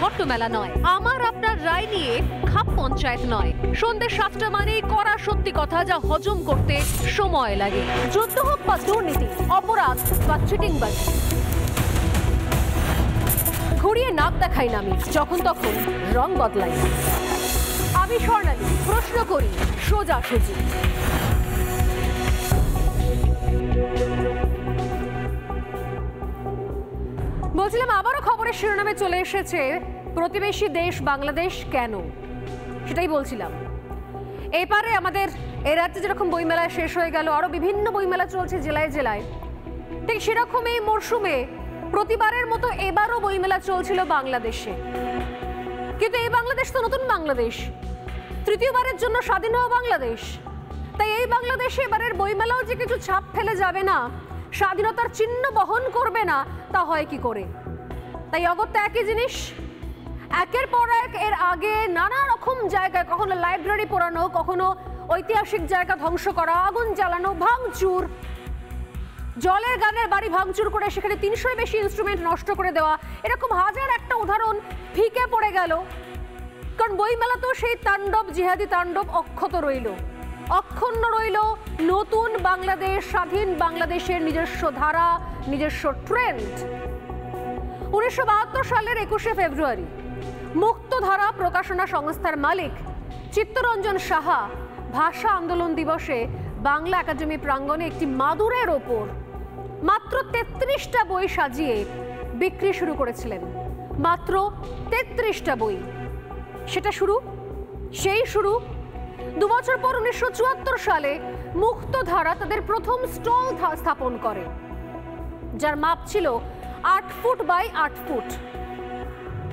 হট্টমেলা নয়, আমার আপনার রায় নিয়ে খাপ পঞ্চায়েত নয়। সন্ধ্যে 7টা মানেই কড়া সত্যি কথা, যা হজম করতে সময় লাগে। যুদ্ধ হোক বা দুর্নীতি, অপরাধ বা চিটিংবাজি, ঘুরিয়ে নাক দেখাই না আমি, যখন তখন রং বদলাই। আমি স্বর্ণালী, প্রশ্ন করি সোজাসুজি। বলছিলাম আবারও খবরের শিরোনামে চলে এসেছে প্রতিবেশী দেশ বাংলাদেশ কেন, সেটাই বলছিলাম। এপারে আমাদের এই রাজ্যে যেরকম বইমেলা শেষ হয়ে গেল, আরো বিভিন্ন বইমেলা চলছে জেলায় জেলায়, ঠিক সেরকম এই মরশুমে প্রতিবারের মতো এবারও বইমেলা চলছিল বাংলাদেশে। কিন্তু এই বাংলাদেশ তো নতুন বাংলাদেশ, তৃতীয়বারের জন্য স্বাধীন হওয়া বাংলাদেশ। তাই এই বাংলাদেশে এবারের বইমেলাও যে কিছু ছাপ ফেলে যাবে না, স্বাধীনতার চিহ্ন বহন করবে না, তা হয় কি করে? তাই অগত্যা একই জিনিস একের পর এক এর আগে নানা রকম জায়গায়, কখনো লাইব্রেরি পোড়ানো, কখনো ঐতিহাসিক জায়গা ধ্বংস করা, আগুন জ্বালানো, ভাঙচুর, জলের গানের বাড়ি ভাঙচুর করে সেখানে 300-এর বেশি ইনস্ট্রুমেন্ট নষ্ট করে দেওয়া, এরকম হাজার একটা উদাহরণ ফিকে পড়ে গেল। কারণ বইমেলা তো সেই তাণ্ডব, জিহাদি তাণ্ডব অক্ষত রইল, অক্ষুণ্ণ রইল। নতুন বাংলাদেশ, স্বাধীন বাংলাদেশের নিজস্ব ধারা, নিজস্ব ট্রেন্ড। 1972 সালের 21শে ফেব্রুয়ারি মুক্তধারা প্রকাশনা সংস্থার মালিক চিত্তরঞ্জন সাহা ভাষা আন্দোলন দিবসে বাংলা একাডেমি প্রাঙ্গণে একটি মাদুরের ওপর মাত্র 33টা বই সাজিয়ে বিক্রি শুরু করেছিলেন। মাত্র 33টা বই, সেটা শুরু, সেই শুরু। 2 বছর পর 1974 সালে মুক্তধারা তাদের প্রথম স্টল স্থাপন করে, যার মাপ ছিল 8 ফুট বাই 8 ফুট।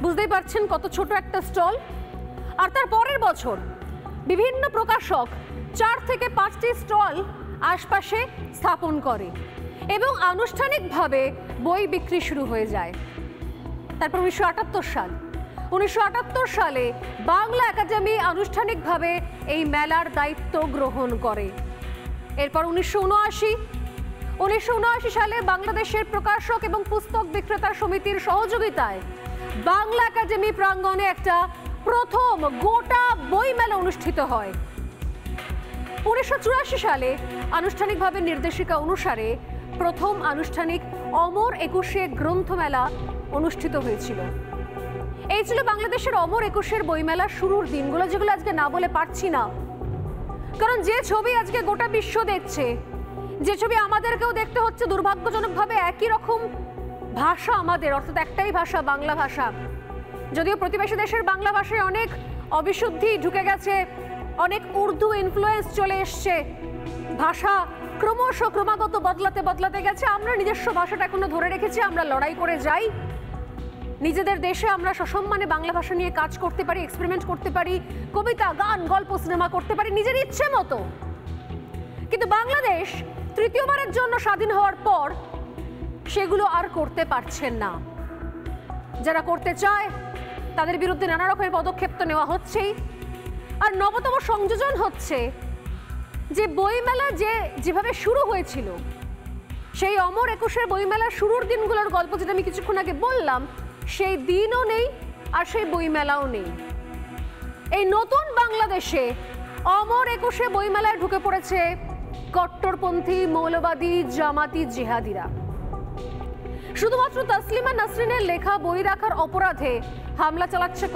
বুঝতেই পারছেন কত ছোট একটা স্টল। আর তার পরের বছর বিভিন্ন প্রকাশক 4 থেকে 5টি স্টল আশপাশে স্থাপন করে এবং আনুষ্ঠানিকভাবে বই বিক্রি শুরু হয়ে যায়। তারপর 1978 সালে বাংলা একাডেমি আনুষ্ঠানিকভাবে এই মেলার দায়িত্ব গ্রহণ করে। এরপর 1979 সালে বাংলাদেশের প্রকাশক এবং পুস্তক বিক্রেতা সমিতির সহযোগিতায় বাংলা একাডেমি প্রাঙ্গণে একটা প্রথম গোটা বইমেলা অনুষ্ঠিত হয়। 1984 সালে আনুষ্ঠানিকভাবে নির্দেশিকা অনুসারে প্রথম আনুষ্ঠানিক অমর 21শে গ্রন্থমেলা অনুষ্ঠিত হয়েছিল। এই ছিল বাংলাদেশের অমর 21শের বইমেলার শুরুর দিনগুলো, যেগুলো আজকে না বলে পারছি না। কারণ যে ছবি আজকে গোটা বিশ্ব দেখছে, যে ছবি আমাদেরকেও দেখতে হচ্ছে দুর্ভাগ্যজনকভাবে, একই রকম ভাষা আমাদের, অর্থাৎ একটাই ভাষা, বাংলা ভাষা। যদিও প্রতিবেশী দেশের বাংলা ভাষায় অনেক অবিশুদ্ধি ঢুকে গেছে, অনেক উর্দু ইনফ্লুয়েন্স চলে এসছে, ভাষা ক্রমাগত বদলাতে গেছে। আমরা নিজস্ব ভাষাটা এখনো ধরে রেখেছি, আমরা লড়াই করে যাই। নিজেদের দেশে আমরা সসম্মানে বাংলা ভাষা নিয়ে কাজ করতে পারি, এক্সপেরিমেন্ট করতে পারি, কবিতা, গান, গল্প, সিনেমা করতে পারি নিজের ইচ্ছে মতো। কিন্তু বাংলাদেশ তৃতীয়বারের জন্য স্বাধীন হওয়ার পর সেগুলো আর করতে পারছেন না। যারা করতে চায় তাদের বিরুদ্ধে নানা রকমের পদক্ষেপ তো নেওয়া হচ্ছেই। আর নবতম সংযোজন হচ্ছে যে বইমেলা যেভাবে শুরু হয়েছিল, সেই অমর 21শের বইমেলার শুরুর দিনগুলোর গল্প যেটা আমি কিছুক্ষণ আগে বললাম, সেই দিনও নেই আর সেই বইমেলাও নেই। এই নতুন বাংলাদেশে অমর 21শে বইমেলায় ঢুকে পড়েছে কট্টরপন্থী, মৌলবাদী, জামাতি, জিহাদিরা। শুধুমাত্র তাসলিমা নাসরিনের লেখা বই রাখার অপরাধে হামলা চালাচ্ছে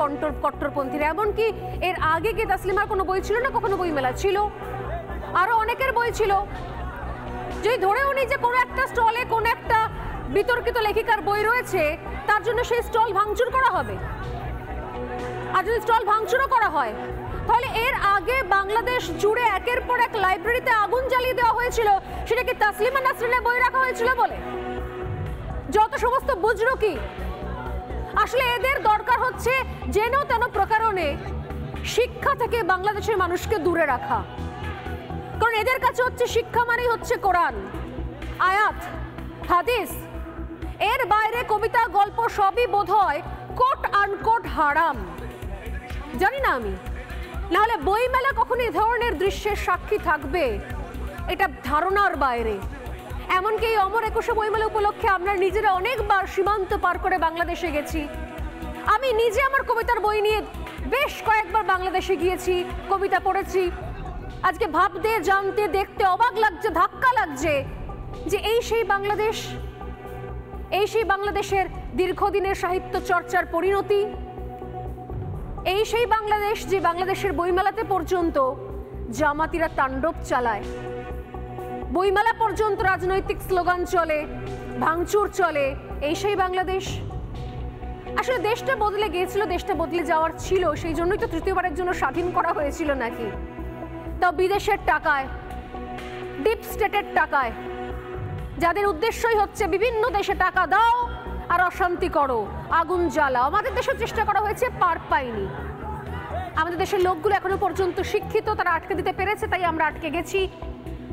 কট্টরপন্থীরা। এমনকি এর আগে কি তাসলিমার কোনো বই ছিল না? কখনো বইমেলা ছিল, আরো অনেকের বই ছিল। যদি ধরেও নি যে কোনো একটা স্টলে কোনো একটা বিতর্কিত লেখিকার বই রয়েছে, তার জন্য সেই স্টল ভাঙচুর করা হবে। আর যদি স্টল ভাঙচুরও করা হয়, তাহলে এর আগে বাংলাদেশ জুড়ে একের পর এক লাইব্রেরিতে আগুন জ্বালিয়ে দেওয়া হয়েছিল, সেটা কি তাসলিমা নাসরিনের বই রাখা হয়েছিল বলে? যত সমস্ত বুজরুকি, আসলে এদের দরকার হচ্ছে যেন তেন প্রকারণে শিক্ষা থেকে বাংলাদেশের মানুষকে দূরে রাখা। কারণ এদের কাছে হচ্ছে শিক্ষা মানেই হচ্ছে কোরআন, আয়াত, হাদিস। এর বাইরে কবিতা, গল্প সবই বোধহয় কোট আনকোট হারাম। জানি না আমি, নাহলে বইমেলা কখনো এ ধরনের দৃশ্যের সাক্ষী থাকবে, এটা ধারণার বাইরে। এমনকি এই অমর 21শে বইমেলা উপলক্ষে আমরা নিজেরা অনেকবার সীমান্ত পার করে বাংলাদেশে গেছি। আমি নিজে আমার কবিতার বই নিয়ে বেশ কয়েকবার বাংলাদেশে গিয়েছি, কবিতা পড়েছি। আজকে ভাবতে, জানতে, দেখতে অবাক লাগছে, ধাক্কা লাগছে যে এই সেই বাংলাদেশ, এই সেই বাংলাদেশের দীর্ঘদিনের সাহিত্য চর্চার পরিণতি, এই সেই বাংলাদেশ যে বাংলাদেশের বইমেলাতে পর্যন্ত জামাতিরা তাণ্ডব চালায়, বইমেলা পর্যন্ত রাজনৈতিক স্লোগান চলে, ভাঙচুর চলে। এই সেই বাংলাদেশ। আসলে দেশটা বদলে গিয়েছিল, দেশটা বদলে যাওয়ার ছিল, সেই জন্যই তো তৃতীয়বারের জন্য স্বাধীন করা হয়েছিল নাকি? তাও বিদেশের টাকায়, ডিপ স্টেটের টাকায়, যাদের উদ্দেশ্যই হচ্ছে বিভিন্ন দেশে টাকা দাও আর অশান্তি করো, আগুন জ্বালাও। আমাদের দেশেও চেষ্টা করা হয়েছে, পার পাইনি। আমাদের দেশের লোকগুলো এখনো পর্যন্ত শিক্ষিত, তারা আটকে দিতে পেরেছে, তাই আমরা আটকে গেছি।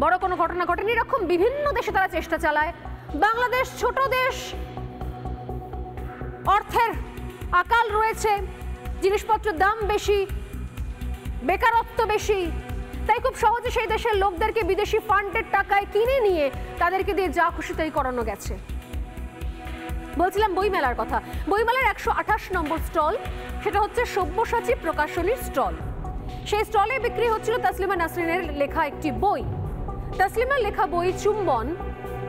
বড় কোনো ঘটনা ঘটেনি, এরকম বিভিন্ন দেশে তারা চেষ্টা চালায়। বাংলাদেশ ছোট দেশ, অর্থের আকাল রয়েছে, জিনিসপত্রের দাম বেশি, বেকারত্ব বেশি, তাই খুব সহজে সেই দেশের লোকদেরকে বিদেশি ফান্ডের টাকায় কিনে নিয়ে তাদেরকে দিয়ে যা খুশি তাই করানো গেছে। বলছিলাম বইমেলার কথা। বইমেলার 128 নম্বর স্টল, সেটা হচ্ছে সব্যসাচী প্রকাশনীর স্টল। সেই স্টলে বিক্রি হচ্ছিল তাসলিমা নাসরিনের লেখা একটি বই। তাসলিমার লেখা বই চুম্বন,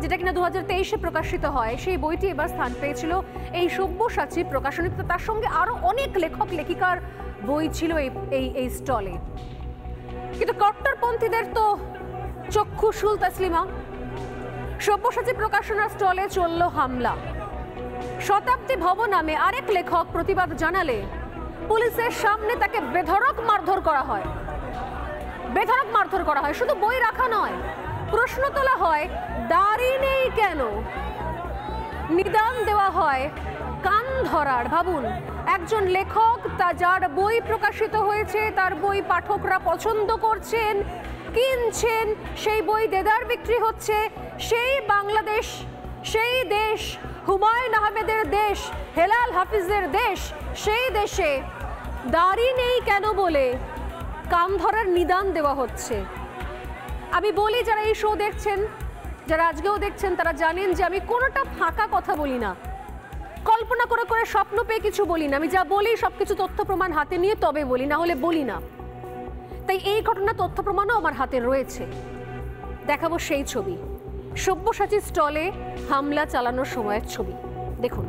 যেটা কিনা 2023-এ প্রকাশিত হয়, সেই বইটি এবার স্থান পেয়েছিল এই সব্যসাচী প্রকাশনী। তার সঙ্গে আরো অনেক লেখক লেখিকার বই ছিল এই স্টলে। কিন্তু কট্টরপন্থীদের তো চক্ষুশূল তাসলিমা। সব্যসাচী প্রকাশনার স্টলে চলল হামলা। শতাব্দী ভব নামে আরেক লেখক প্রতিবাদ জানালে পুলিশের সামনে তাকে বেধড়ক মারধর করা হয়। বেধড়ক মারধর করা হয়, শুধু বই রাখা নয়, প্রশ্ন তোলা হয় দাড়ি নেই কেন, নিদান দেওয়া হয় কান ধরার। ভাবুন, একজন লেখক, যার বই প্রকাশিত হয়েছে, তার বই পাঠকরা পছন্দ করছেন, কিনছেন, সেই বই দেদার বিক্রি হচ্ছে, সেই বাংলাদেশ, সেই দেশ, হুমায়ুন আহমেদের দেশ, হেলাল হাফিজের দেশ, সেই দেশে দাড়ি নেই কেন বলে কান ধরার নিদান দেওয়া হচ্ছে। আমি বলি, যারা এই শো দেখছেন, যারা আজকেও দেখছেন, তারা জানেন যে আমি কোনোটা ফাঁকা কথা বলি না, কল্পনা করে করে স্বপ্ন পেয়ে কিছু বলি না। আমি যা বলি সবকিছু তথ্য প্রমাণ হাতে নিয়ে তবে বলি, না হলে বলি না। তাই এই ঘটনা তথ্য প্রমাণও আমার হাতে রয়েছে। দেখাবো সেই ছবি, সব্যসাচী স্টলে হামলা চালানোর সময়ের ছবি। দেখুন।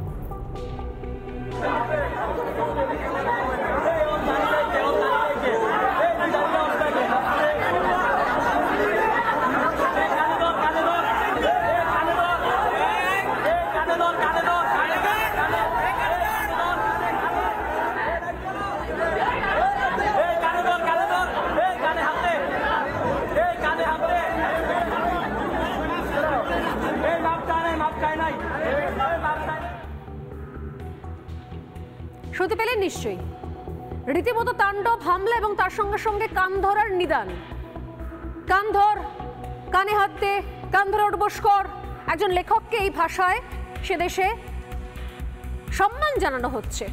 শুনতে পেলেন নিশ্চয়ই, রীতিমতো তাণ্ডব, হামলা এবং তার সঙ্গে সঙ্গে কান ধরার নিদান। কান ধর, কানে হাত দে, কান ধরে উঠবোস কর। একজন লেখককে এই ভাষায় সে দেশে সম্মান জানানো হচ্ছে।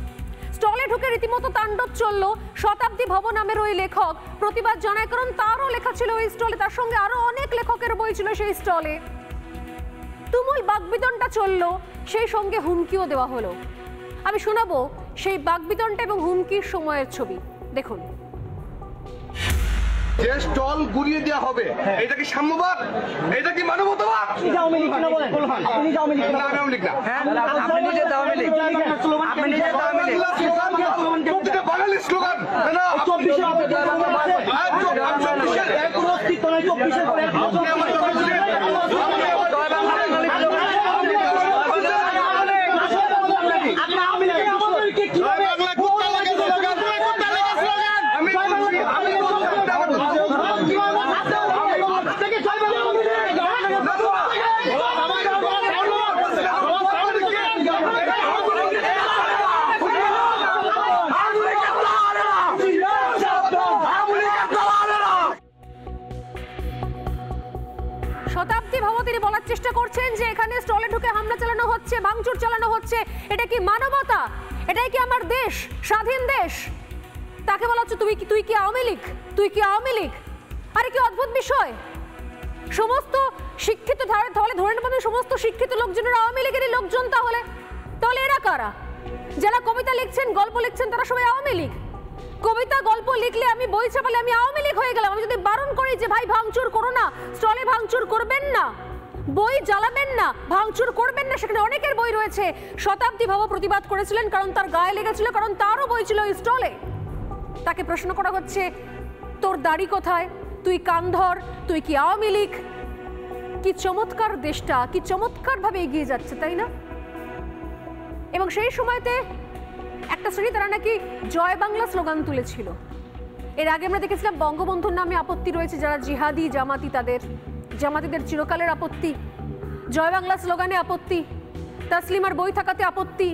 স্টলে ঢুকে রীতিমতো তাণ্ডব চললো। শতাব্দী ভব নামের ওই লেখক প্রতিবাদ জানায়, কারণ তারও লেখা ছিল ওই স্টলে, তার সঙ্গে আরো অনেক লেখকের বই ছিল সেই স্টলে। তুমুল বাকবিতণ্ডা চললো, সেই সঙ্গে হুমকিও দেওয়া হলো। আমি শোনাবো সেই বাকবিতণ্ডা এবং হুমকির সময়ের ছবি। দেখুন। যে স্টল গুড়িয়ে দেওয়া হবে, এটা কি সাম্যবাদ? এটা কি মানবতাবাদ? আপনি নিজে আওয়ামী লীগ না, আপনি নিজে আওয়ামী লীগ, আপনি নিজে আওয়ামী লীগ। প্রতিটা বাঙালি স্লোগান না, 24-এর অস্তিত্ব নয়, 24-এর পরে শতাব্দী ভব তিনি বলার চেষ্টা করছেন যে এখানে স্টলে ঢুকে হামলা চালানো হচ্ছে, ভাঙচুর চালানো হচ্ছে, এটা কি মানবতা? এটাই কি আমার দেশ, স্বাধীন দেশ? তাকে বলা হচ্ছে তুই কি আওয়ামী লীগ, তুই কি আওয়ামী লীগ? আরে কি অদ্ভুত বিষয়! সমস্ত শিক্ষিত, তাহলে ধরে নেব সমস্ত শিক্ষিত লোকজনের আওয়ামী লীগেরই লোকজন, তাহলে এরা কারা? যারা কবিতা লিখছেন, গল্প লিখছেন, তারা সবাই আওয়ামী লীগ। কবিতা গল্প লিখলে, আমি বই ছাপালে আমি আওয়ামী লীগ হয়ে গেলাম। আমি যদি বারণ করি যে ভাই ভাঙচুর করো না, স্টলে ভাঙচুর করবেন না, বই জ্বালাবেন না, ভাঙচুর করবেন না, সেখানে অনেকের বই রয়েছে। শতাব্দী ভাব প্রতিবাদ করেছিলেন কারণ তার গায়ে লেগেছিল, কারণ তারও বই ছিল ওই স্টলে। তাকে প্রশ্ন করা হচ্ছে, তোর দাড়ি কোথায়, তুই কান ধর, তুই কি আওয়ামী লীগ? কি চমৎকার দেশটা, কি চমৎকার ভাবে এগিয়ে যাচ্ছে, তাই না? এবং সেই সময়তে একটা শ্রেণী তারা নাকি জয় বাংলা স্লোগান তুলেছিল। এর আগে আমরা দেখেছিলাম বঙ্গবন্ধুর নামে আপত্তি রয়েছে, যারা জিহাদি জামাতি, তাদের জামাতিদের চিরকালের আপত্তি। জয় বাংলা স্লোগানে আপত্তি, তাসলিমার বই থাকাতে আপত্তি।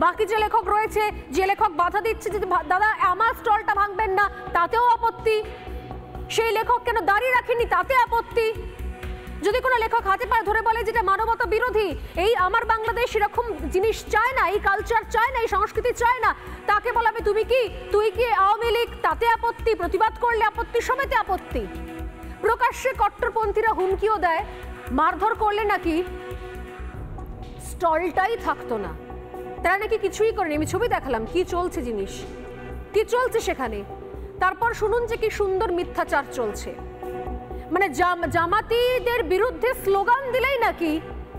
বাকি যে লেখক রয়েছে, যে লেখক বাধা দিচ্ছে যে দাদা আমার স্টলটা ভাঙবেন না, তাতেও আপত্তি। সেই লেখক কেন দাঁড়িয়ে রাখেনি, তাতে আপত্তি। যদি কোনো লেখক হাতে পায়ে ধরে বলে যেটা মানবতা বিরোধী, এই আমার বাংলাদেশ এরকম জিনিস চায় না, এই কালচার চায় না, এই সংস্কৃতি চায় না, তাকে বলাবে তুই কি আওয়ামী লীগ, তাতে আপত্তি। প্রতিবাদ করলে আপত্তি, সমেতে আপত্তি। প্রকাশ্যে কট্টরপন্থীরা হুমকিও দেয়, মারধর করলে নাকি স্টলটাই থাকতো না। তারা নাকি কিছুই করেনি। আমি ছবি দেখালাম কি চলছে, জিনিস কি চলছে সেখানে। তারপর শুনুন যে কি সুন্দর মিথ্যাচার চলছে। মানে জামাতিদের বিরুদ্ধে স্লোগান দিলেই নাকি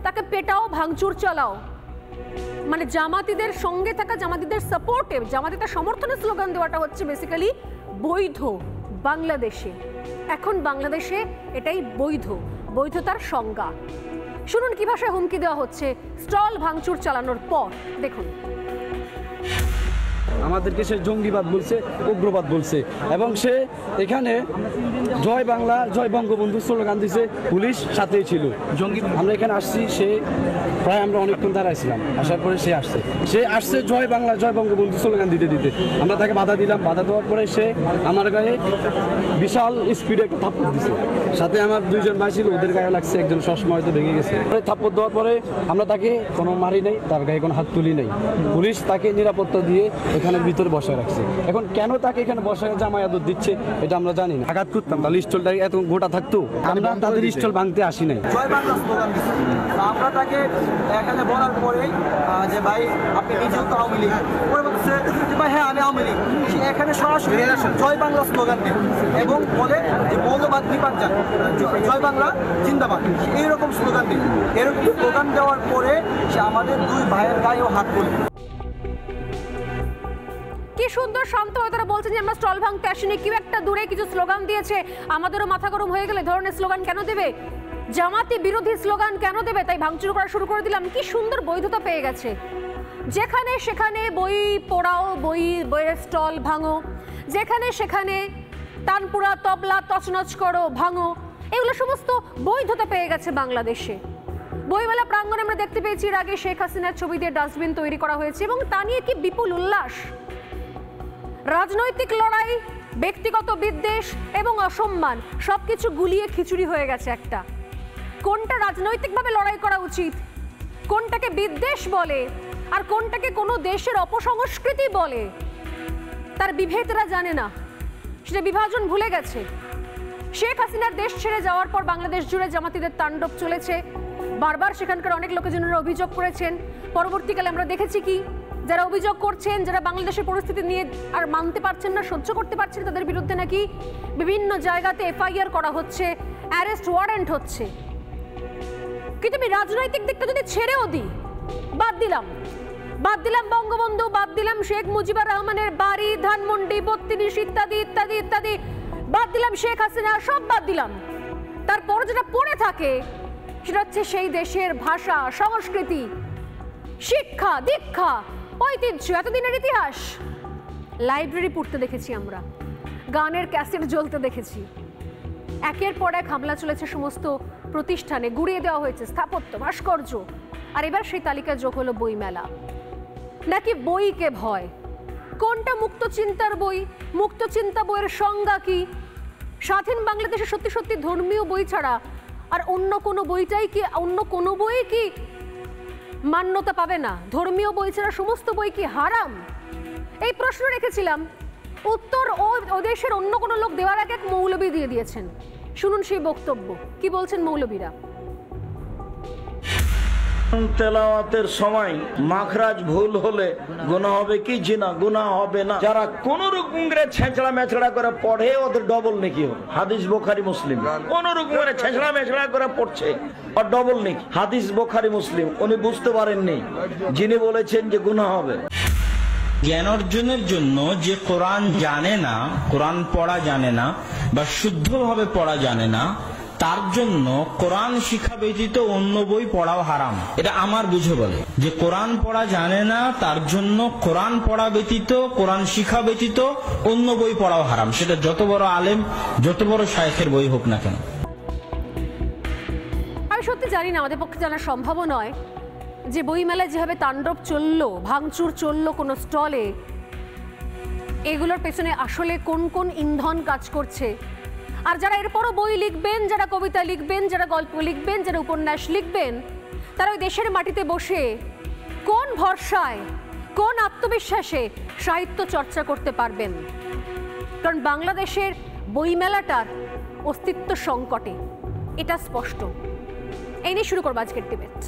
তাকে পেটাও, ভাঙচুর চালাও। মানে জামাতিদের সঙ্গে থাকা, জামাতিদের সাপোর্টে, জামাতিদের সমর্থনে স্লোগান দেওয়াটা হচ্ছে বেসিক্যালি বৈধ বাংলাদেশে। এখন বাংলাদেশে এটাই বৈধ, বৈধতার সংজ্ঞা। শুনুন কি ভাষায় হুমকি দেওয়া হচ্ছে স্টল ভাঙচুর চালানোর পর। দেখুন, আমাদেরকে সে জঙ্গিবাদ বলছে, উগ্রবাদ বলছে, এবং সে এখানে জয় বাংলা, জয় বঙ্গবন্ধু স্লোগান দিছে। পুলিশ সাথেই ছিল। আমরা এখানে আসছি, সে প্রায় আমরা অনেকক্ষণ দাঁড়াইছিলাম। আসার পরে সে আসছে জয় বাংলা, জয় বঙ্গবন্ধু স্লোগান দিতে আমরা তাকে বাধা দিলাম। বাধা দেওয়ার পরে সে আমার গায়ে বিশাল স্পিডে একটা থাপ্পড় দিছে। সাথে আমার দুইজন ভাই ছিল, ওদের গায়ে লাগছে, একজন চশমা হয়তো ভেঙে গেছে। থাপ্পড় দেওয়ার পরে আমরা তাকে কোনো মারি নাই, তার গায়ে কোনো হাত তুলি নাই। পুলিশ তাকে নিরাপত্তা দিয়ে এখানের ভিতরে বসায় রাখছে। এখন কেন তাকে এখানে বসায় জামাই আদর দিচ্ছে এটা আমরা জানি না। আঘাত করতাম তাহলে স্টলটা এত গোটা থাকতো। আমরা তাদের স্টল ভাঙতে আসি নাই। জয় বাংলা স্লোগান দিচ্ছে। আমরা তাকে এখানে বলার পরেই যে ভাই আপনি নিজেও তো আওয়ামী লীগ, পরে বলছে যে ভাই হ্যাঁ আমি আওয়ামী লীগ। সে এখানে সরাসরি জয় বাংলা স্লোগান দেয় এবং বলে যে মৌলবাদ নিপাত, জয় বাংলা জিন্দাবাদ, এইরকম স্লোগান দেয়। এরকম স্লোগান দেওয়ার পরে সে আমাদের দুই ভাইয়ের গায়েও হাত তোলে। কি সুন্দর শান্ত হয়ে তারা বলছেন যে আমরা স্টল ভাঙতে আসিনি, কেউ একটা দূরে কিছু স্লোগান দিয়েছে, আমাদেরও মাথা গরম হয়ে গেলে ধরনের স্লোগান কেন দেবে, জামাতি বিরোধী স্লোগান কেন দেবে, তাই ভাঙচুর করা শুরু করে দিলাম। কি সুন্দর বৈধতা পেয়ে গেছে। যেখানে সেখানে বই পোড়াও, বইয়ের স্টল ভাঙো, যেখানে সেখানে তানপুরা তবলা তছনছ করো, ভাঙো, এগুলো সমস্ত বৈধতা পেয়ে গেছে বাংলাদেশে। বইমেলা প্রাঙ্গণে আমরা দেখতে পেয়েছি এর আগে শেখ হাসিনার ছবি দিয়ে ডাস্টবিন তৈরি করা হয়েছে এবং তা নিয়ে কি বিপুল উল্লাস। রাজনৈতিক লড়াই, ব্যক্তিগত বিদ্বেষ এবং অসম্মান সবকিছু গুলিয়ে খিচুড়ি হয়ে গেছে একটা। কোনটা রাজনৈতিকভাবে লড়াই করা উচিত, কোনটাকে বিদ্বেষ বলে, আর কোনটাকে কোনো দেশের অপসংস্কৃতি বলে, তার বিভেদরা জানে না, সেটা বিভাজন ভুলে গেছে। শেখ হাসিনার দেশ ছেড়ে যাওয়ার পর বাংলাদেশ জুড়ে জামাতিদের তাণ্ডব চলেছে। বারবার সেখানকার অনেক লোকজনেরা অভিযোগ করেছেন। পরবর্তীকালে আমরা দেখেছি কি, যারা অভিযোগ করছেন, যারা বাংলাদেশের পরিস্থিতি নিয়ে আর মানতে পারছেন না, সহ্য করতে পারছেন, তাদের বিরুদ্ধে নাকি বিভিন্ন জায়গাতে এফআইআর করা হচ্ছে, অ্যারেস্ট ওয়ারেন্ট হচ্ছে। কিন্তু আমি রাজনৈতিক দিকটা যদি ছেড়েও দিই, বাদ দিলাম বঙ্গবন্ধু, বাদ দিলাম শেখ মুজিবুর রহমানের বাড়ি, ধানমন্ডি, ৩২ ইত্যাদি ইত্যাদি ইত্যাদি, বাদ দিলাম শেখ হাসিনা, সব বাদ দিলাম। তারপর যেটা পড়ে থাকে সেটা হচ্ছে সেই দেশের ভাষা, সংস্কৃতি, শিক্ষা, দীক্ষা, ঐতিহ্য, এতদিনের ইতিহাস। লাইব্রেরি পড়তে দেখেছি আমরা, গানের ক্যাসেট জ্বলতে দেখেছি। একের পর এক হামলা চলেছে সমস্ত প্রতিষ্ঠানে, গুড়িয়ে দেওয়া হয়েছে স্থাপত্য, ভাস্কর্য। আর এবার সেই তালিকা যোগ হলো বইমেলা। নাকি বইকে ভয়? কোনটা মুক্ত চিন্তার বই? মুক্ত চিন্তা বইয়ের সংজ্ঞা কি? স্বাধীন বাংলাদেশে সত্যি সত্যি ধর্মীয় বই ছাড়া আর অন্য কোনো বইটাই কি, অন্য কোনো বই কি মান্যতা পাবে না? ধর্মীয় বই ছাড়া সমস্ত বই কি হারাম? এই প্রশ্ন রেখেছিলাম, উত্তর ও দেশের অন্য কোনো লোক দেওয়ার আগে এক মৌলবী দিয়ে দিয়েছেন। শুনুন সেই বক্তব্য, কি বলছেন মৌলবীরা। তেলাওয়াতের সময় মাখরাজ ভুল হলে গুনাহ হবে কি? জিনা গুনাহ হবে না। যারা কোন রকম করে ছেঁচড়া মেছড়া করে পড়ে ওদের ডবল নেকি হবে। হাদিস বুখারী মুসলিম। কোন রকম করে ছেঁচড়া মেছড়া করে পড়ছে আর ডবল নেকি। হাদিস বুখারী মুসলিম। উনি বুঝতে পারেননি, যিনি বলেছেন যে গুনাহ হবে। জ্ঞান অর্জনের জন্য যে কোরআন জানে না, কোরআন পড়া জানে না বা শুদ্ধভাবে পড়া জানে না, তার জন্য কোরআন শিক্ষা ব্যতীত অন্য বই পড়াও হারাম। এটা আমার বুঝে বলে যে কোরআন পড়া জানে না, তার জন্য কোরআন পড়া ব্যতীত, কোরআন শিক্ষা ব্যতীত অন্য বই পড়াও হারাম। সেটা যত বড় আলেম, যত বড় শায়েখের বই হোক না কেন। আমি সত্যি জানি না, আমাদের পক্ষে জানা সম্ভব নয় যে বইমেলায় যেভাবে তাণ্ডব চললো, ভাঙচুর চললো কোনো স্টলে, এগুলোর পেছনে আসলে কোন কোন ইন্ধন কাজ করছে। আর যারা এরপরও বই লিখবেন, যারা কবিতা লিখবেন, যারা গল্প লিখবেন, যারা উপন্যাস লিখবেন, তারা ওই দেশের মাটিতে বসে কোন ভরসায়, কোন আত্মবিশ্বাসে সাহিত্য চর্চা করতে পারবেন। কারণ বাংলাদেশের বইমেলাটার অস্তিত্ব সংকটে, এটা স্পষ্ট। এই নিয়ে শুরু করবো আজকের ডিবেট।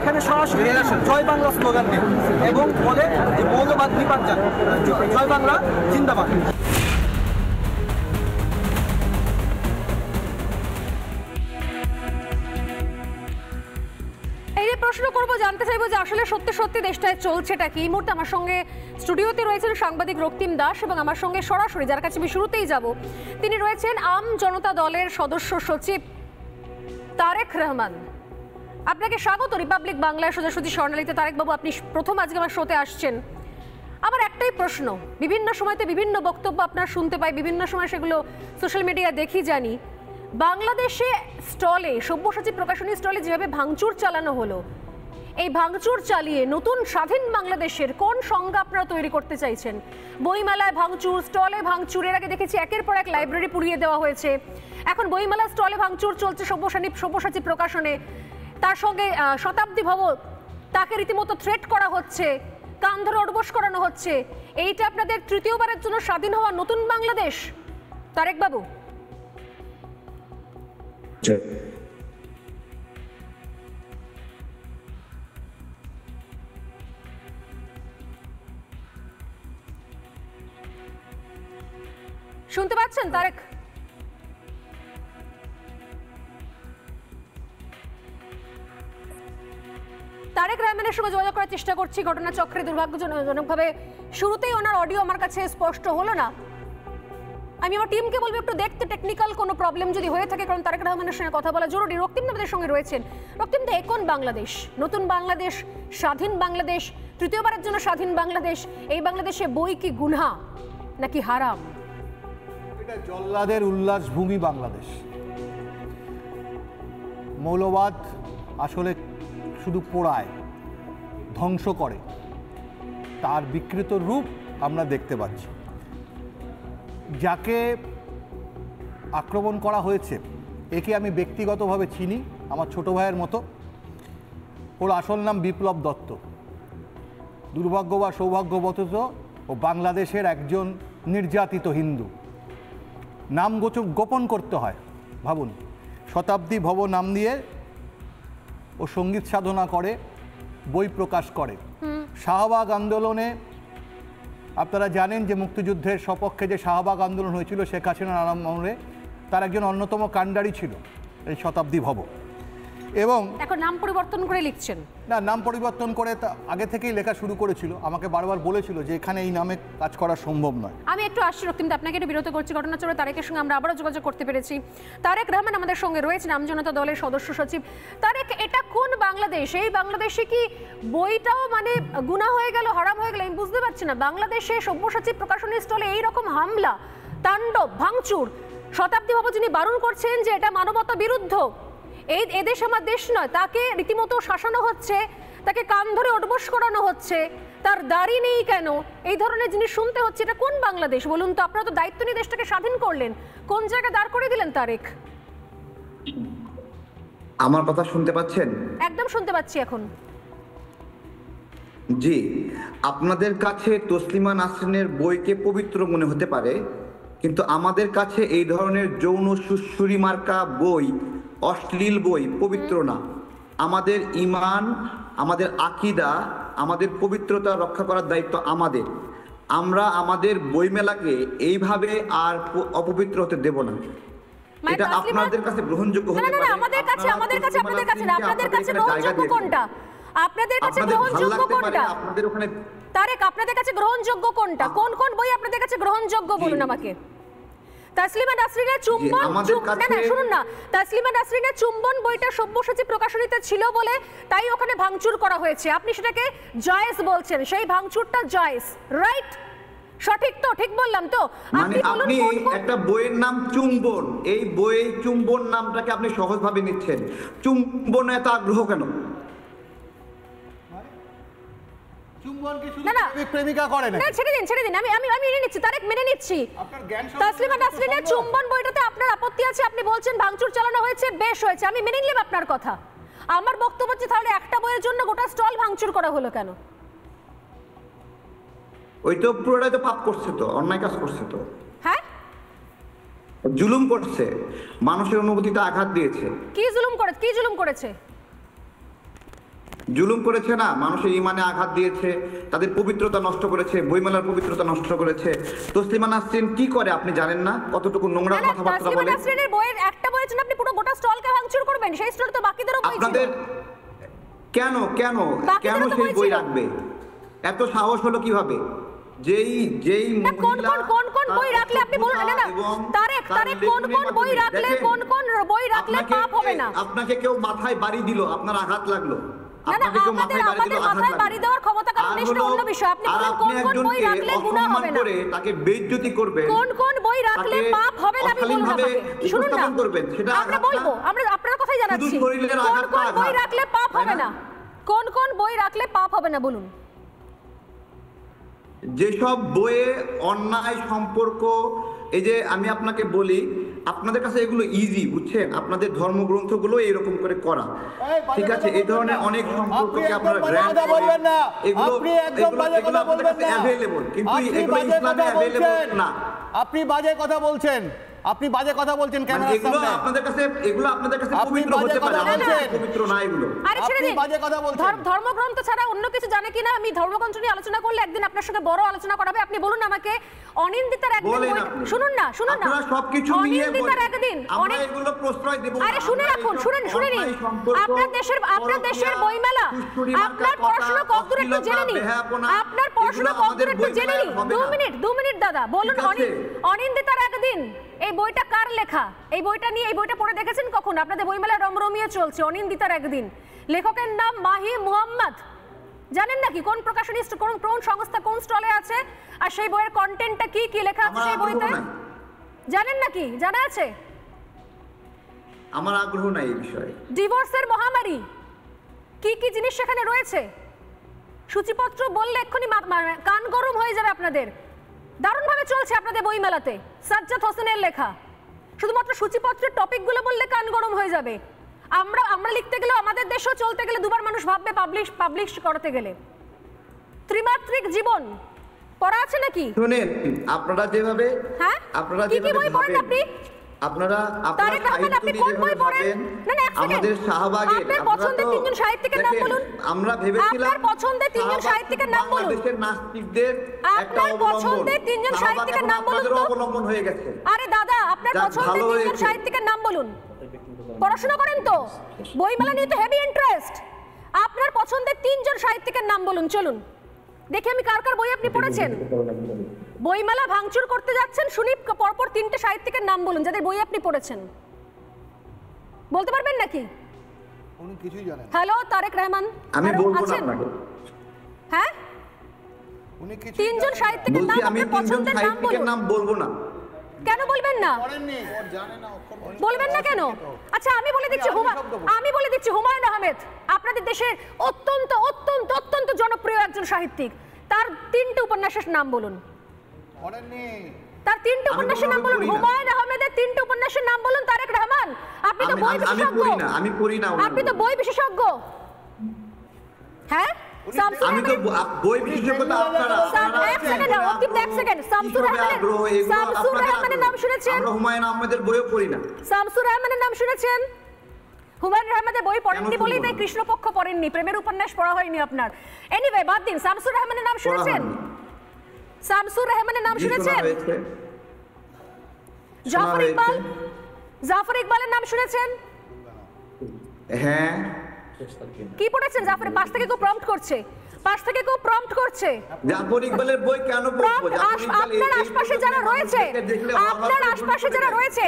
এখানে সরাসরি জয় বাংলা স্লোগান দেয় এবং বলে যে মৌলবাদ নিপাত, জয় বাংলা জিন্দাবাদ। এই যে প্রশ্ন করবো, জানতে চাইবো যে আসলে সত্যি সত্যি দেশটায় চলছেটা কি। এই মুহূর্তে আমার সঙ্গে স্টুডিওতে রয়েছেন সাংবাদিক রক্তিম দাস এবং আমার সঙ্গে সরাসরি, যার কাছে আমি শুরুতেই যাব, তিনি রয়েছেন আম জনতা দলের সদস্য সচিব তারেক রহমান। আপনাকে স্বাগত রিপাবলিক বাংলার সোজাসুজি স্বর্ণালীতে। তারেক বাবু, আপনি প্রথম আজকে আমার শোতে আসছেন। আমার একটাই প্রশ্ন, বিভিন্ন সময়তে বিভিন্ন বক্তব্য আপনার শুনতে পাই, বিভিন্ন সময় সেগুলো সোশ্যাল মিডিয়া দেখি, জানি বাংলাদেশে স্টলে, সব্যসাচী প্রকাশনী স্টলে যেভাবে ভাঙচুর চালানো হলো, এই ভাঙচুর চালিয়ে নতুন স্বাধীন বাংলাদেশের কোন সংজ্ঞা আপনারা তৈরি করতে চাইছেন? বইমেলায় ভাঙচুর, স্টলে ভাঙচুর, এর আগে দেখেছি একের পর এক লাইব্রেরি পুড়িয়ে দেওয়া হয়েছে, এখন বইমেলা স্টলে ভাঙচুর চলছে সব্যসাচী প্রকাশনে, তার সঙ্গে শতাব্দী ভবন, তাকে রীতিমতো থ্রেট করা হচ্ছে, কান ধরে অডবস করানো হচ্ছে। এইটা আপনাদের তৃতীয়বারের জন্য স্বাধীন হওয়া নতুন বাংলাদেশ? তারেক বাবু, শুনতে পাচ্ছেন তারেক? তারেক রহমানের সঙ্গে যোগাযোগ করার চেষ্টা করছি ঘটনাচক্রে। দুর্ভাগ্যজনকভাবে শুরুতেই ওনার অডিও আমার কাছে স্পষ্ট হলো না। আমি আমার টিমকে বলবো একটু দেখতে, টেকনিক্যাল কোনো প্রবলেম যদি হয়ে থাকে, কারণ তারেক রহমানের সঙ্গে কথা বলা জরুরি। রক্তিম আমাদের সঙ্গে রয়েছেন। রক্তিম দা, কোন বাংলাদেশ? নতুন বাংলাদেশ, স্বাধীন বাংলাদেশ, তৃতীয়বারের জন্য স্বাধীন বাংলাদেশ? এই বাংলাদেশে বই কি গুনাহ নাকি হারাম? এটা জল্লাদের উল্লাসভূমি বাংলাদেশ। মৌলবাদ আসলে শুধু পোড়ায়, ধ্বংস করে, তার বিকৃত রূপ আমরা দেখতে পাচ্ছি। যাকে আক্রমণ করা হয়েছে, একে আমি ব্যক্তিগতভাবে চিনি, আমার ছোট ভাইয়ের মতো। ওর আসল নাম বিপ্লব দত্ত। দুর্ভাগ্য বা সৌভাগ্যবশত ও বাংলাদেশের একজন নির্যাতিত হিন্দু। নাম গোপন করতে হয়। ভাবুন, শতাব্দী ভব নাম দিয়ে ও সঙ্গীত সাধনা করে, বই প্রকাশ করে। শাহবাগ আন্দোলনে আপনারা জানেন যে মুক্তিযুদ্ধের সপক্ষে যে শাহবাগ আন্দোলন হয়েছিল শেখ হাসিনার আমলে, তার একজন অন্যতম কাণ্ডারি ছিল এই শতাব্দী ভব। এবং এখন নাম পরিবর্তন করে লিখছেন। না, নাম পরিবর্তন করে তা আগে থেকেই লেখা শুরু করেছিল, আমাকে বারবার বলেছিল যে এখানে এই নামে কাজ করা সম্ভব নয়। আমি একটু আসছি রক্তিমদা, আপনাকে একটু বিরত করছি। ঘটনাচক্রে তারেকের সঙ্গে আমরা আবারও যোগাযোগ করতে পেরেছি। তারেক রহমান আমাদের সঙ্গে রয়েছেন, আমজনতা দলের সদস্য সচিব। তারেক, এটা কোন বাংলাদেশ? এই বাংলাদেশে কি বইটাও মানে গুনাহ হয়ে গেল, হারাম হয়ে গেল? আমি বুঝতে পারছি না। বাংলাদেশে সব্যসাচী প্রকাশনী স্টলে এইরকম হামলা, তাণ্ডব, ভাঙচুর, শতাব্দী বাবু যিনি বারণ করছেন যে এটা মানবতা বিরুদ্ধ, এদেশ আমার দেশ নয়, তাকে রীতিমতো শাসানো হচ্ছে, তাকে কান ধরে ওঠবোস করানো হচ্ছে, তার দাড়ি নেই কেন, এই ধরনের জিনিস শুনতে হচ্ছে। এটা কোন বাংলাদেশ বলুন তো? আপনারা তো দায়িত্ব নিয়ে দেশটাকে স্বাধীন করলেন, কোন জায়গায় দাঁড় করে দিলেন তারেক? আমার কথা শুনতে পাচ্ছেন? একদম শুনতে পাচ্ছি এখন। জি, আপনাদের কাছে তসলিমা নাসরিনের বইকে পবিত্র মনে হতে পারে, কিন্তু আমাদের কাছে এই ধরনের যৌন সুশ্রুরি মার্কা বই, অশ্লীল বই পবিত্র না। আমাদের ঈমান, আমাদের আকীদা, আমাদের পবিত্রতা রক্ষা করার দায়িত্ব আমাদের। আমরা আমাদের বইমেলাকে এইভাবে আর অপবিত্র হতে দেব না। এটা আপনাদের কাছে গ্রহণযোগ্য হতে পারে। না, আমাদের কাছে আপনাদের কাছে না, আপনাদের কাছে গ্রহণযোগ্য কোনটা? আপনাদের কাছে গ্রহণযোগ্য কোনটা? আপনাদের ওখানে তারেক, আপনাদের কাছে গ্রহণযোগ্য কোনটা? কোন কোন বই আপনাদের কাছে গ্রহণযোগ্য বলুন আমাকে। তাসলিমা নাসরিনের চুম্বন, না শুনুন না, তাসলিমা নাসরিনের চুম্বন বইটা সব্যসাচী প্রকাশনীতে ছিল বলে তাই ওখানে ভাঙচুর করা হয়েছে, আপনি সেটাকে জায়েজ বলছেন, সেই ভাঙচুরটা জায়েজ, রাইট? সঠিক তো? ঠিক বললাম তো? মানে আপনি একটা বইয়ের নাম চুম্বন, এই বইয়ে চুম্বন নামটাকে আপনি সহজভাবে নিচ্ছেন। চুম্বনে এত আগ্রহ কেন? প্রেমিকা করে না, ছেড়ে দিন, আমি মেনে নিচ্ছি তারেক, মেনে নিচ্ছি। তাসলিমা নাসরিনের চুম্বন বইটাতে আপনার আপত্তি আছে, আপনি বলছেন ভাঙচুর চালানো হয়েছে, বেশ হয়েছে, আমি মেনে নিলাম আপনার কথা। আমার বক্তব্য হচ্ছে তাহলে একটা বইয়ের জন্য গোটা স্টল ভাঙচুর করা হলো কেন? ওই তো পুরোটাই তো পাপ করছে, তো অন্যায় কাজ করছে, তো হ্যাঁ জুলুম করছে, মানুষের অনুভূতিতে আঘাত দিয়েছে। কি জুলুম করেছে? জুলুম করেছে না, মানুষের ঈমানে আঘাত দিয়েছে, তাদের পবিত্রতা নষ্ট করেছে, বইমেলার পবিত্রতা নষ্ট করেছে। তসলিমা নাসরিন কি করে আপনি জানেন না? কতটুকু নোংরা কথাবার্তা বলে। তসলিমা নাসরিনের বইয়ের একটা বইয়ের জন্য আপনি পুরো গোটা স্টলকে ভাঙচুর করবেন? সেই স্টল তো বাকিদেরও বই ছিল। আপনাদের কেন সেই বই রাখবে? এত সাহস হলো কিভাবে? যেই কোন বই রাখলে আপনি বলুন না। তারেক, কোন বই রাখলে পাপ হবে না? আপনাকে কেউ মাথায় বাড়ি দিল, আপনার আঘাত লাগলো, আপনাকে কেউ মাথায় বাড়ি দেওয়ার ক্ষমতা কারণ নেই, সেটা অন্য বিষয়। আপনি বলেন কোন বই রাখলে গুনাহ হবে না, তাকে বেইজ্জতি করবেন, কোন বই রাখলে পাপ হবে না আপনি বলুন আমাকে। শুনুন না, আমরা বলবো, আমরা আপনার কথাই জানাচ্ছি। কোন বই রাখলে পাপ হবে না? কোন বই রাখলে পাপ হবে না বলুন? যেসব বইয়ে অন্যায় সম্পর্ক, এই যে আমি আপনাকে বলি, আপনাদের কাছে এগুলো ইজি, বুঝছেন? আপনাদের ধর্মগ্রন্থগুলো এইরকম করে করা, ঠিক আছে? এই ধরনের অনেক সম্পর্ককে আপনারা বলবেন না, এগুলো আপনাদের কাছে অ্যাভেলেবল, কিন্তু এগুলো ইসলামে অ্যাভেলেবল না। আপনি বাজে কথা বলছেন, আপনাদের কাছে পবিত্র হতে পারে, আমাদের পবিত্র না এগুলো। ধর্মগ্রন্থ ছাড়া অন্য কিছু জানে কিনা? আমি ধর্মগ্রন্থ নিয়ে আলোচনা করলে একদিন আপনার সঙ্গে বড় আলোচনা করাবে। আপনি বলুন আমাকে, অনিন্দিতার একদিন, শুনুন না আপনারা সবকিছু মিলিয়ে অনিন্দিতার একদিন, আমরা এগুলো প্রশ্রয় দেব। আরে শুনে রাখুন, শুনে নিন। আপনার দেশের বইমেলা, আপনার পড়াশোনা কতদূর একটু জেনে নিন, আপনার পড়াশোনা কতদূর একটু জেনে নিন। 2 মিনিট দাদা, বলুন অনিন্দিতার একদিন, এই বইটা কার লেখা? এই বইটা পড়ে দেখেছেন কখন? আপনাদের বইমেলা রমরমিয়ে চলছে। অনিন্দিতার একদিন, লেখকের নাম মাহি মুহাম্মদ। জানেন নাকি কোন প্রকাশনী, কোন সংস্থা, কোন স্টলে আছে, আর সেই বইয়ের কন্টেন্টটা কি লেখা আছে সেই বইতে? জানেন নাকি? জানা আছে? আমার আগ্রহ নাই এই বিষয়ে। ডিভোর্সের মহামারী, কি জিনিস সেখানে রয়েছে, সূচিপত্র বললে এক্ষুনি কান গরম হয়ে যাবে আপনাদের। দারুণভাবে চলছে আপনাদের বইমেলাতে, সাজ্জাদ হোসেনের লেখা। শুধুমাত্র সূচিপত্রের টপিকগুলো বললে কান গরম হয়ে যাবে। আমরা লিখতে গেলেও, আমাদের দেশেও চলতে গেলে দুবার মানুষ ভাববে পাবলিশ করতে গেলে। ত্রিমাত্রিক জীবন পড়া আছে নাকি? শুনেন, আপনারা যেভাবে, হ্যাঁ কি বই পড়েন আপনি? আপনারা আপনি কোন বই পড়েন? না আমাদের শাহবাগের আপনার পছন্দের তিনজন সাহিত্যিকের নাম বলুন। আমরা ভেবেছিলাম আপনার পছন্দের তিনজন সাহিত্যিকের নাম বলুন। বাংলাদেশের নাস্তিকদের একটা আপনার পছন্দের তিনজন সাহিত্যিকের নাম বলুন তো। অবলম্বন হয়ে গেছে। আরে দাদা, আপনার পছন্দের তিনজন সাহিত্যিকের নাম বলুন। পড়াশোনা করেন তো, বইমেলা নিয়ে তো হেভি ইন্টারেস্ট। আপনার পছন্দের 3 জন সাহিত্যিকের নাম বলুন, চলুন দেখি আমি কার কার বই আপনি পড়েছেন। বইমেলা ভাঙচুর করতে যাচ্ছেন, শুনি পরপর 3টে সাহিত্যিকের নাম বলুন যাদের বই আপনি পড়েছেন। বলতে পারবেন নাকি? উনি কিছুই জানেন। হ্যালো তারেক রহমান, আমি বলবো না আছেন? আপনাকে। হ্যাঁ, উনি কিছু 3 জন সাহিত্যিকের নাম, বলছি আমি আপনার 3 জন পছন্দের নাম সাহিত্যিকের বলুন। নাম বলবো না। কেন বলবেন না? বলবেন না কেন? আচ্ছা আমি বলে দিচ্ছি, হুমায়ুন আহমেদ আপনাদের দেশের অত্যন্ত অত্যন্ত অত্যন্ত জনপ্রিয় একজন সাহিত্যিক। তার 3টে উপন্যাসের নাম বলুন। তার 3টে উপন্যাসের নাম বলুন। হুমায়ুন আহমেদের 3টে উপন্যাসের নাম বলুন। তারেক রহমান, আপনি তো বই বিশেষজ্ঞ। আমি পড়ি না। আপনি তো বই বিশেষজ্ঞ। হ্যাঁ, আমি তো বই বিশেষজ্ঞতা আপনারা। এক সেকেন্ড, শামসুর রহমানের নাম শুনেছেন? আমরা হুমায়ুন আহমেদের বইও পড়ি না। শামসুর রহমানের নাম শুনেছেন? হুমায়ুন আহমেদের বই পড়েননি বলেই তাই কৃষ্ণপক্ষ পড়েননি, প্রেমের উপন্যাস পড়া হয়নি আপনার। এনিওয়ে বাদ দিন, শামসুর রহমানের নাম শুনেছেন? শামসুর রহমানের নাম শুনেছেন? জাফর ইকবালের নাম শুনেছেন? হ্যাঁ। কি পড়েছেন জাফর? পাশ থেকে কেউ প্রম্পট করছে, জাফর ইকবালের বই কেন পড়বো? আপনার আশপাশে যারা রয়েছে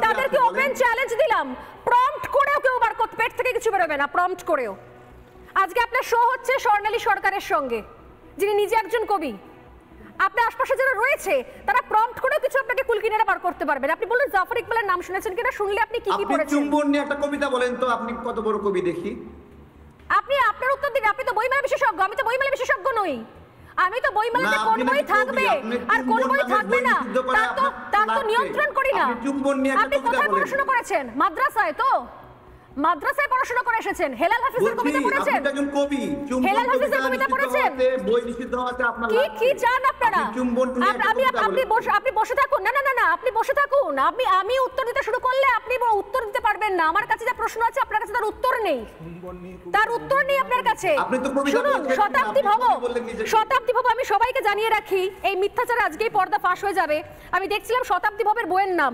তাদেরকে ওপেন চ্যালেঞ্জ দিলাম, প্রম্পট করেও কেউ বার করতে, পেট থেকে কিছু বেরোবে না, প্রম্পট করেও। আজকে আপনার শো হচ্ছে স্বর্ণালী সরকারের সঙ্গে, যিনি নিজে একজন কবি। আপনার আশপাশে যারা রয়েছে তারা প্রম্পট করেও কিছু আপনাকে কুলকিনারা বার করতে পারবেন। আপনি বলুন জাফর ইকবালের নাম শুনেছেন কিনা, শুনলে আপনি কি কি পড়েছেন? চুম্বন নিয়ে একটা কবিতা বলেন তো, আপনি কত বড় কবি দেখি। আপনি আপনার উত্তর দিন। আপনি তো বইমেলা বিশেষজ্ঞ, আমি তো বইমেলা বিশেষজ্ঞ নই। আমি তো বইমেলাতে কোন বই থাকবে আর কোন বই থাকবে না তার তো নিয়ন্ত্রণ করি না। আপনি কোথায় পড়াশোনা করেছেন? মাদ্রাসায় তো? মাদ্রাসায় পড়াশোনা করে এসেছেন। হেলাল হাফিজের কবিতা পড়েছেন? আপনি একজন কবি, হেলাল হাফিজের কবিতা পড়েছেন? বই নিষিদ্ধ হওয়াতে আপনার কি চান আপনারা? আপনি বসে থাকুন। না, আপনি বসে থাকুন। আমি উত্তর দিতে শুরু করলে আপনি উত্তর দিতে পারবেন না। আমার কাছে যা প্রশ্ন আছে আপনার কাছে তার উত্তর নেই, আপনার কাছে। শুনুন, শতাব্দী ভব আমি সবাইকে জানিয়ে রাখি, এই মিথ্যাচার আজকেই পর্দা ফাঁস হয়ে যাবে। আমি দেখছিলাম শতাব্দী ভবের বইয়ের নাম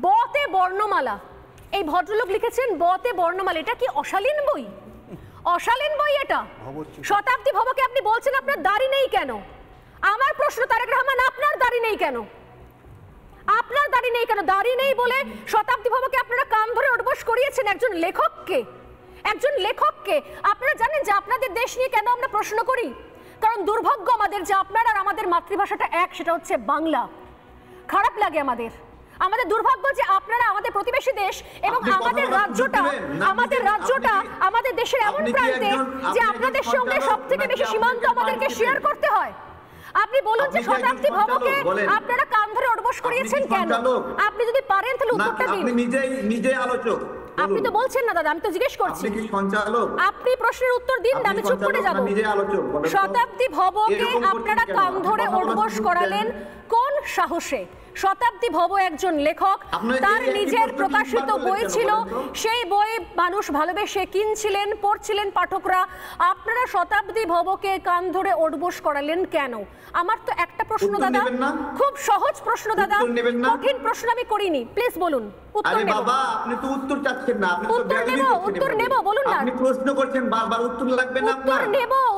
বতে বর্ণমালা। এই ভদ্রলোক লিখেছেন বতে বর্ণমালা। এটা কি অশালীন বই? অশালীন বই এটা। শতাব্দী ভবকে আপনি বলছেন আপনার দাড়ি নেই কেন? আমার প্রশ্ন তারেক রহমান, আপনার দাড়ি নেই কেন? আপনার দাড়ি নেই কেন? দাড়ি নেই বলে শতাব্দী ভবকে আপনারা কান ধরে উঠবোস করিয়েছেন একজন লেখককে। আপনারা জানেন যে আপনাদের দেশ নিয়ে কেন আমরা প্রশ্ন করি? কারণ দুর্ভাগ্য আমাদের যে আপনার আর আমাদের মাতৃভাষাটা এক, সেটা হচ্ছে বাংলা। খারাপ লাগে আমাদের দুর্ভাগ্য যে আপনারা আমাদের প্রতিবেশী দেশ এবং আমাদের রাজ্যটা আমাদের দেশের এমন প্রান্তে যে আপনাদের সঙ্গে সবথেকে বেশি সীমান্ত আমাদেরকে শেয়ার করতে হয়। আপনি বলুন যে শতাব্দী ভবকে আপনারা কান ধরে উঠবোস করিয়েছেন কেন? আপনি যদি পারেন তাহলে উত্তরটা দিন। আপনি নিজেই আলোচক। আপনি তো বলছেন না দাদা, আমি তো জিজ্ঞেস করছি। আপনি কি সঞ্চালক? আপনি প্রশ্নের উত্তর দিন, আমি চুপ করে যাব। শতাব্দী ভবকে আপনারা কান ধরে উঠবোস করালেন কোন সাহসে? শতাব্দী ভব একজন লেখক, তার নিজের প্রকাশিত বই ছিল, সেই বই মানুষ ভালোবেসে কিনছিলেন, পড়ছিলেন পাঠকরা। আপনারা শতাব্দী ভবকে কান ধরে উঠবোস করালেন কেন? আমার তো একটা প্রশ্ন দাদা, খুব সহজ প্রশ্ন দাদা, কঠিন প্রশ্ন আমি করিনি। প্লিজ বলুন। আরে বাবা, আপনি তো উত্তর চাচ্ছেন না। আপনি তো উত্তর নেব বলুন না। আপনি প্রশ্ন করছেন, বারবার উত্তর লাগবে না আপনার।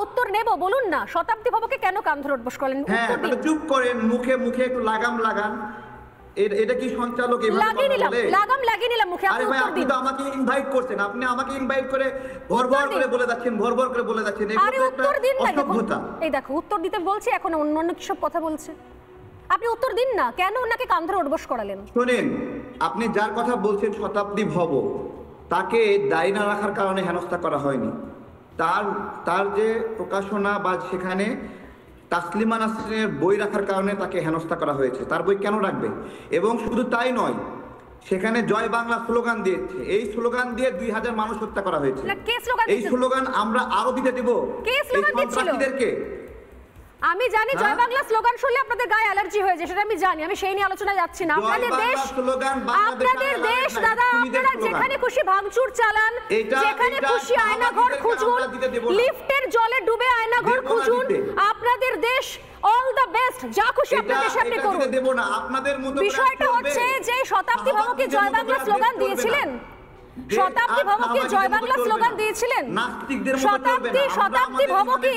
উত্তর নেব বলুন না। শতাব্দী ভবকে কেন কান ধরে উঠবোস করলেন? হ্যাঁ, চুপ করেন, মুখে একটু লাগাম লাগান। এটা কি সঞ্চালক এভাবে বলে? লাগাম লাগিয়ে নিলাম মুখে। আরে ভাই, আপনি তো আমাকে ইনভাইট করছেন, আপনি আমাকে ইনভাইট করে ভরভর করে বলে যাচ্ছেন। আরে উত্তর দিন না। এই দেখো, উত্তর দিতে বলছি, এখন অন্য কি সব কথা বলছে। আপনি উত্তর দিন না, কেন ওনাকে কান ধরে উঠবোস করালেন? শুনেন, আপনি যার কথা বলছেন শতাব্দী ভব, তাকে দায়ী না রাখার কারণে হেনস্থা করা হয়নি। তার যে প্রকাশনা বা সেখানে তাসলিমা নাসরিনের বই রাখার কারণে তাকে হেনস্থা করা হয়েছে। তার বই কেন রাখবে? এবং শুধু তাই নয়, সেখানে জয় বাংলা স্লোগান দিয়েছে। এই স্লোগান দিয়ে 2000 মানুষ হত্যা করা হয়েছে। এই স্লোগান আমরা আরো দিতে দেব সন্ত্রাসীদেরকে। আমি জানি জয় বাংলা স্লোগান শুনলে আপনাদের গায়ে অ্যালার্জি হয়ে যায়, সেটা আমি জানি। আমি সেই নিয়ে আলোচনা যাচ্ছি না। আপনাদের দেশ দাদা, আপনারা যেখানে খুশি ভাঙচুর চালান, যেখানে খুশি আয়নাঘর খুঁজুন, লিফটের জলে ডুবে আয়নাঘর খুঁজুন। আপনাদের দেশ অল দ্য বেস্ট, যা খুশি আপনাদের দেশে আপনি করুন। বিষয়টা হচ্ছে যে শতাব্দী ভবকে জয় বাংলা স্লোগান দিয়েছিলেন, শতাব্দী ভব কি জয় বাংলা স্লোগান দিয়েছিলেন? শতাব্দী ভব কি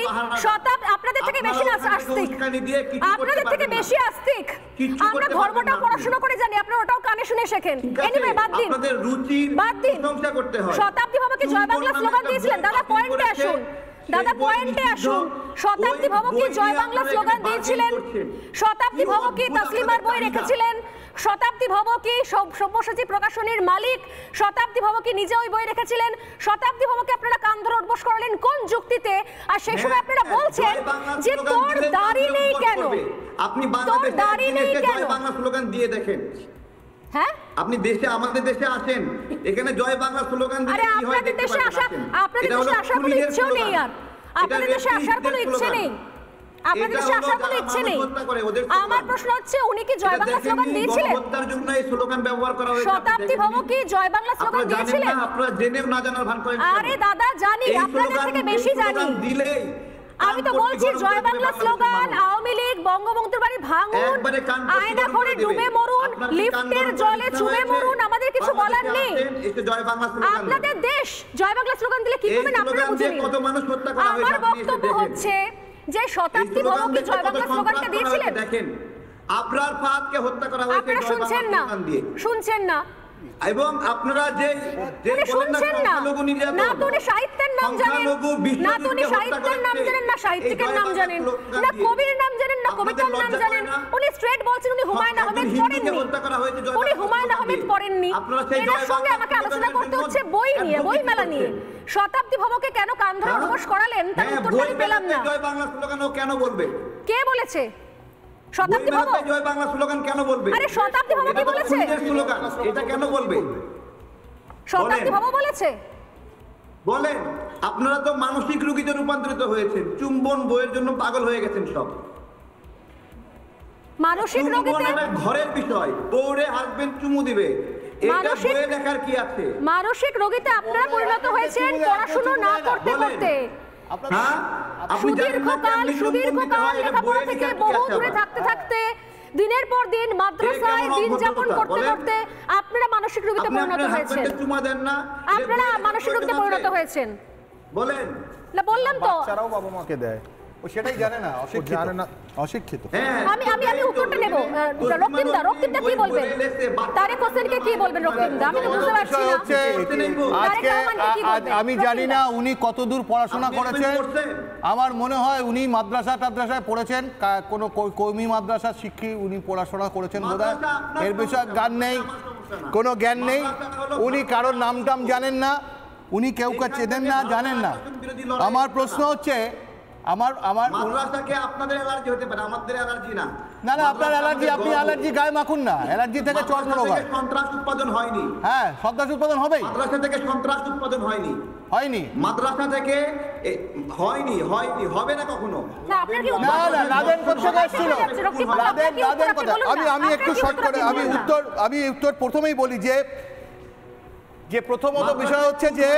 আপনাদের থেকে বেশি আস্তিক, আপনাদের থেকে বেশি আস্তিক। আমরা ধর্মটা পড়াশোনা করে জানি, আপনারা ওটাও কানে শুনে শেখেন। এনিওয়ে বাদ দিন, বাদ দিন। শতাব্দী ভব কি জয় বাংলা স্লোগান দিয়েছিলেন? দাদা পয়েন্টে আসুন, দাদা পয়েন্টে আসুন। শতাব্দী ভব কি জয় বাংলা স্লোগান দিয়েছিলেন? শতাব্দী ভব কি তসলিমার বই রেখেছিলেন? শতাব্দী ভব কি সব্যসাচী প্রকাশনীর মালিক? শতাব্দী ভব কি নিজে ওই বই রেখেছিলেন? শতাব্দী ভবকে আপনারা কান ধরে উঠবোস করালেন কোন যুক্তিতে? আর সেই সময় আপনারা বলছেন যে তোর দাড়ি নেই কেন? আপনি বাংলাদেশে দাড়ি নেই কেন বাংলা স্লোগান দিয়ে দেখেন। হ্যাঁ, আপনি দেশে আমাদের দেশে আসেন, এখানে জয় বাংলা স্লোগান দিয়ে আরে আপনাদের দেশে আসা, আপনাদের দেশে আসার কোনো ইচ্ছেও নেই। আর আপনাদের দেশে আসার কোনো ইচ্ছে নেই, আপনাদের দেশে আসার কোনো ইচ্ছে নেই। আমার প্রশ্ন হচ্ছে উনি কি জয় বাংলা স্লোগান দিয়েছিলেন? হত্যার জন্য এই স্লোগান ব্যবহার করা হয়েছে। শতাব্দী ভব কি জয় বাংলা স্লোগান দিয়েছিলেন? আপনারা জেনেও না জানার ভান করেন। আরে দাদা জানি, আপনাদের থেকে বেশি জানি। আমি তো বলছি জয় বাংলা স্লোগান, আওয়ামী লীগ, বঙ্গবন্ধুর বাড়ি ভাঙুন, আয়না ঘরে ডুবে মরুন, লিফটের জলে চুবে মরুন, আমাদের কিছু বলার নেই। আপনাদের দেশ জয় বাংলা স্লোগান দিলে কি করবেন আপনারা বুঝেন। আমার বক্তব্য হচ্ছে যে শতাব্দী ভব কি জয় বাংলা স্লোগানটা দিয়েছিলেন? দেখেন আবরার ফাহাদকে হত্যা করা হয়েছে আপনারা শুনছেন না, শুনছেন না, এবং আপনারা যে শুনছেন না, না তো উনি সাহিত্যের নাম জানেন, না তো উনি সাহিত্যের নাম জানেন, না সাহিত্যিকের নাম জানেন, না কবির নাম জানেন, না কবিতার নাম জানেন। উনি স্ট্রেট বলছেন উনি হুমায়ুন আহমেদ পড়েননি, উনি হুমায়ুন আহমেদ পড়েননি। এর সঙ্গে আমাকে আলোচনা করতে হচ্ছে বই নিয়ে, বই মেলা নিয়ে। শতাব্দী ভবকে কেন কান ধরে উঠবোস করালেন তার উত্তরটা আমি পেলাম না। জয় বাংলা স্লোগান ও কেন বলবে? কে বলেছে? শতাব্দী ভব জয় বাংলা স্লোগান কেন বলবে? আরে শতাব্দী ভব কি বলেছে? স্লোগান এটা কেন বলবে? শতাব্দী ভব বলেছে? বলেন। আপনারা তো মানসিক রোগীতে রূপান্তরিত হয়েছেন, চুম্বন বইয়ের জন্য পাগল হয়ে গেছেন সব। মানসিক রোগীতে ঘরের বিষয়, বউরে হাজবেন্ড চুমু দিবে, এটা বইয়ে লেখার কি আছে? মানসিক রোগীতে আপনারা পরিণত হয়েছেন পড়াশোনা না করতে করতে। সুদীর্ঘকাল লেখাপড়া থেকে বহু দূরে থাকতে থাকতে, দিনের পর দিন মাদ্রাসায় দিন যাপন করতে করতে আপনারা মানসিক রোগীতে পরিণত হয়েছেন। আপনারা মানসিক রোগীতে পরিণত হয়েছেন বলেন না? বললাম তো বাচ্চারাও বাবা মাকে দেয়, ও সেটাই জানে না, অশিক্ষিত। আমি উত্তরটা নেব। রক্তিমদা কি বলবেন? তারেক হোসেনকে কি বলবেন রক্তিমদা? আমি তো বুঝতে পারছি না। আজকে আমি জানি না উনি কতদূর পড়াশোনা করেছেন। আমার মনে হয় উনি মাদ্রাসায় পড়েছেন, কোনো কওমি মাদ্রাসা শিক্ষিত উনি পড়াশোনা করেছেন বোধহয়। এর বিষয়ে জ্ঞান নেই, কোনো জ্ঞান নেই। উনি কারোর নাম টাম জানেন না, উনি কেউকে চেনেন না, জানেন না। আমার প্রশ্ন হচ্ছে মাদ্রাসাকে আপনাদের অ্যালার্জি হতে পারে, আমাদের অ্যালার্জি না। না না, আপনার অ্যালার্জি, আপনি অ্যালার্জি গায়ে মাখুন না, অ্যালার্জি থেকে চর্মরোগ হয়। সন্ত্রাস উৎপাদন হয়নি। হ্যাঁ, সন্ত্রাস উৎপাদন হবেই। মাদ্রাসা থেকে সন্ত্রাস উৎপাদন হয়নি, মাদ্রাসা থেকে হয়নি, হবে না কখনো। না না, লাদেন কোথা এসেছিল? আমি একটু শর্ট করে আমি উত্তর প্রথমেই বলি যে প্রথমত বিষয় হচ্ছে যে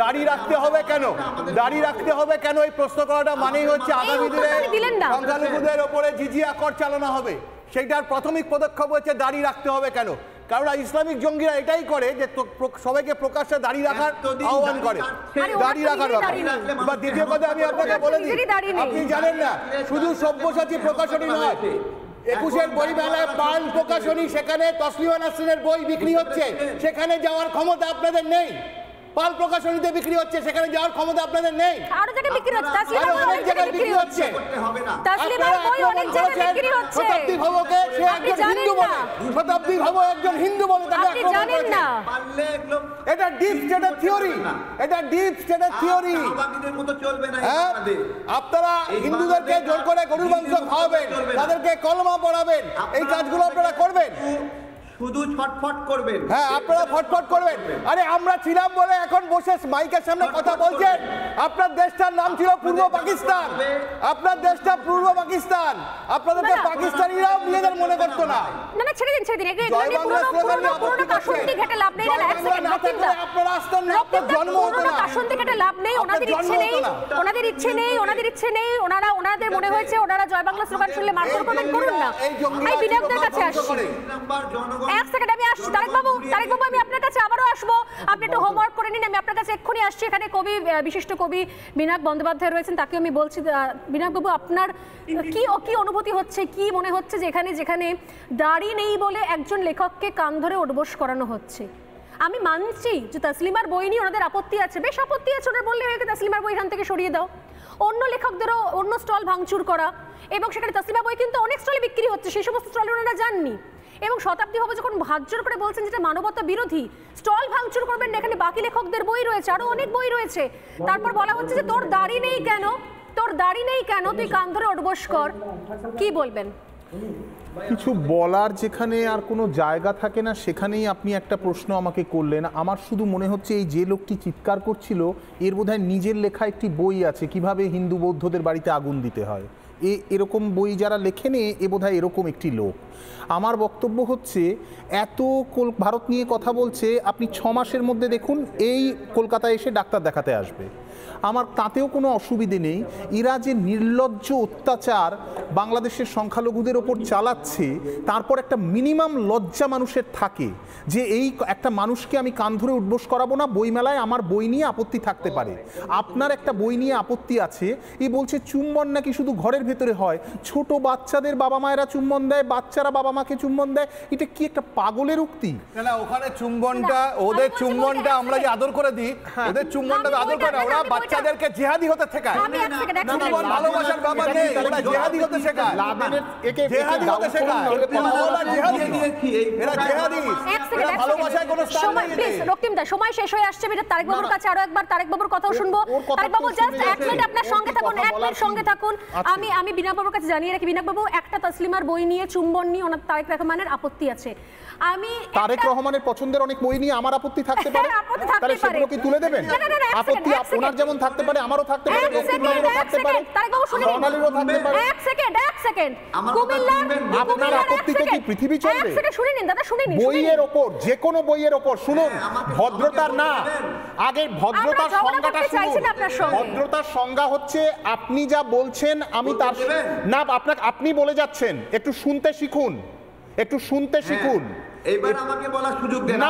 দাড়ি রাখতে হবে কেন, দাড়ি রাখতে হবে কেন, এই প্রশ্ন করাটা মানেই হচ্ছে আগামী দিনে সংখ্যালঘুদের ওপরে জিজিয়া কর চালানো হবে। সেইটার প্রাথমিক পদক্ষেপ হচ্ছে দাড়ি রাখতে হবে কেন। কারণ ইসলামিক জঙ্গিরা এটাই করে যে সবাইকে প্রকাশ্যে দাড়ি রাখার আহ্বান করে, দাড়ি রাখার ব্যাপার। বা দ্বিতীয় কথা আমি আপনাকে বলে দিই, আপনি জানেন না শুধু সব্যসাচী প্রকাশনী নয়, 21-এর বই মেলায় পান প্রকাশনী, সেখানে তসলিমা নাসরিনের বই বিক্রি হচ্ছে, সেখানে যাওয়ার ক্ষমতা আপনাদের নেই। পাল প্রকাশনীতে বিক্রি হচ্ছে, সেখানে যাওয়ার ক্ষমতা আপনাদের নেই। আরো জায়গায় বিক্রি হচ্ছে, অনেক জায়গায় বিক্রি হচ্ছে। তাসলিমার বই অনেক জায়গায় বিক্রি হচ্ছে। শতাব্দী ভবকে সে একজন হিন্দু বলে, শতাব্দী ভব একজন হিন্দু বলে তাকে আক্রমণ করেছে। এটা ডিপ স্টেটের থিওরি, এটা ডিপ স্টেটের থিওরি। আপনারা হিন্দুদেরকে জোর করে গরুর মাংস খাওয়াবেন, তাদেরকে কলমা পড়াবেন, এই কাজগুলো আপনারা করবেন, শুধু ছটফট করবেন। হ্যাঁ, আপনারা ফটফট করবেন। আরে আমরা ছিলাম বলে এখন বসে মাইকের সামনে কথা বলছেন। আপনার দেশটার নাম ছিল পূর্ব পাকিস্তান, আপনার দেশটা পূর্ব পাকিস্তান, আপনাদেরকে পাকিস্তানিরাও নিজেদের মনে করতো না। না না, ছেড়ে দিন এগুলো নিয়ে পুরো কাশুন্তি ঘেটে লাভ নেই। এক সেকেন্ড রক্তিমদা, আপনারা আসতেন না, আপনার জন্ম হতো না। কাশুন্তি ঘেটে লাভ নেই, ওনাদের ইচ্ছে নেই, ওনাদের মনে হয়েছে ওনারা জয় বাংলা স্লোগান শুনলে মারধর করবেন, করুন না। এই বিনায়কদের কাছে আসছি, এক সেকেন্ড আমি আসছি তারেক বাবু আমি আপনার কাছে আবারও আসবো, আপনি একটু হোমওয়ার্ক করে নিন, আমি আপনার কাছে এক্ষুনি আসছি। এখানে কবি, বিশিষ্ট কবি বিনায়ক বন্দ্যোপাধ্যায় রয়েছেন, তাকে আমি বলছি। বিনায়ক বাবু, আপনার কি অনুভূতি হচ্ছে, কি মনে হচ্ছে যে যেখানে দাড়ি নেই বলে একজন লেখককে কান ধরে উঠবোস করানো হচ্ছে? আমি মানছি যে তাসলিমার বই নিয়ে ওনাদের আপত্তি আছে, বেশ আপত্তি আছে, ওনার বললে হয়ে তাসলিমার বই এখান থেকে সরিয়ে দাও। অন্য লেখকদেরও অন্য স্টল ভাঙচুর করা, এবং সেখানে তাসলিমা বই কিন্তু অনেক স্টলে বিক্রি হচ্ছে, সেই সমস্ত স্টলে ওনারা যাননি। এবং শতাব্দী হবে যখন ভাজ্জোর করে বলছেন যেটা মানবতা বিরোধী, স্টল ভাঙচুর করবেন না, এখানে বাকি লেখকদের বই রয়েছে, আরো অনেক বই রয়েছে। তারপর বলা হচ্ছে যে তোর দাড়ি নেই কেন, তুই কান ধরে উঠবোস কর। কি বলবেন? কিছু বলার যেখানে আর কোনো জায়গা থাকে না, সেখানেই আপনি একটা প্রশ্ন আমাকে করলেন। আমার শুধু মনে হচ্ছে এই যে লোকটি চিৎকার করছিল, এর বোধহয় নিজের লেখা একটি বই আছে কিভাবে হিন্দু বৌদ্ধদের বাড়িতে আগুন দিতে হয়, এরকম বই যারা লেখেনে এ বোধহয় এরকম একটি লোক। আমার বক্তব্য হচ্ছে, এত ভারত নিয়ে কথা বলছে, আপনি 6 মাসের মধ্যে দেখুন এই কলকাতায় এসে ডাক্তার দেখাতে আসবে, আমার তাতেও কোনো অসুবিধে নেই। এরা যে নির্লজ্জ অত্যাচার বাংলাদেশের সংখ্যালঘুদের ওপর চালাচ্ছে, তারপর একটা মিনিমাম লজ্জা মানুষের থাকে যে এই একটা মানুষকে আমি কান ধরে উঠবোস করাবো না, বইমেলায় আমার বই নিয়ে আপত্তি থাকতে পারে। আপনার একটা বই নিয়ে আপত্তি আছে, এই বলছে চুম্বন নাকি শুধু ঘরের ভেতরে হয়, ছোট বাচ্চাদের বাবা মায়েরা চুম্বন দেয়, বাচ্চারা বাবা মাকে চুম্বন দেয়, এটা কি একটা পাগলের উক্তি? না, ওখানে চুম্বনটা, ওদের চুম্বনটা আমরা যে আদর করে দিই, ওদের চুম্বনটা আদর করে ওরা বাচ্চাদেরকে জিহাদি হতে শেখায়। চুম্বন ভালোবাসার ব্যাপার নেই, ওরা জিহাদি হতে শেখায়, জিহাদি হতে শেখায়, ওরা জিহাদি, এরা জিহাদি, এরা ভালোবাসায় কোনো স্থান নেই। প্লিজ রক্তিম দা, সময় শেষ হয়ে আসছে, আমি তারেক বাবুর কাছে আরো একবার তারেক বাবুর কথাও শুনবো। তারেক বাবু জাস্ট 1 মিনিট আপনার সঙ্গে থাকুন, 1 মিনিট সঙ্গে থাকুন। আমি বিনায়ক বাবুর কাছে জানিয়ে রাখি, বিনায়ক বাবু, একটা তাসলিমার বই নিয়ে, চুম্বন নিয়ে ওনার তারেক রহমানের আপত্তি আছে। আমি তারেক রহমানের পছন্দের অনেক বই নিয়ে আমার আপত্তি থাকতে পারে, তাহলে সেগুলো কি তুলে দেবেন? আপত্তি ওনার যেমন থাকতে পারে, আমারও থাকতে পারে, রক্তিমেরও থাকতে পারে, সোনালীরও থাকতে পারে। এক সেকেন্ড কুমিল্লার আপনার আপত্তিতে কি পৃথিবী চলবে? এক সেকেন্ড শুনে নিন দাদা, শুনে নিন। বইয়ের ওপর, যে কোনো বইয়ের ওপর শুনুন, ভদ্রতার না, আগে ভদ্রতার সংজ্ঞাটা শুনুন। ভদ্রতার সংজ্ঞা হচ্ছে আপনি যা বলছেন আমি তার না, আপনি বলে যাচ্ছেন, একটু শুনতে শিখুন, একটু শুনতে শিখুন। এবার আমাকে বলার সুযোগ দেন।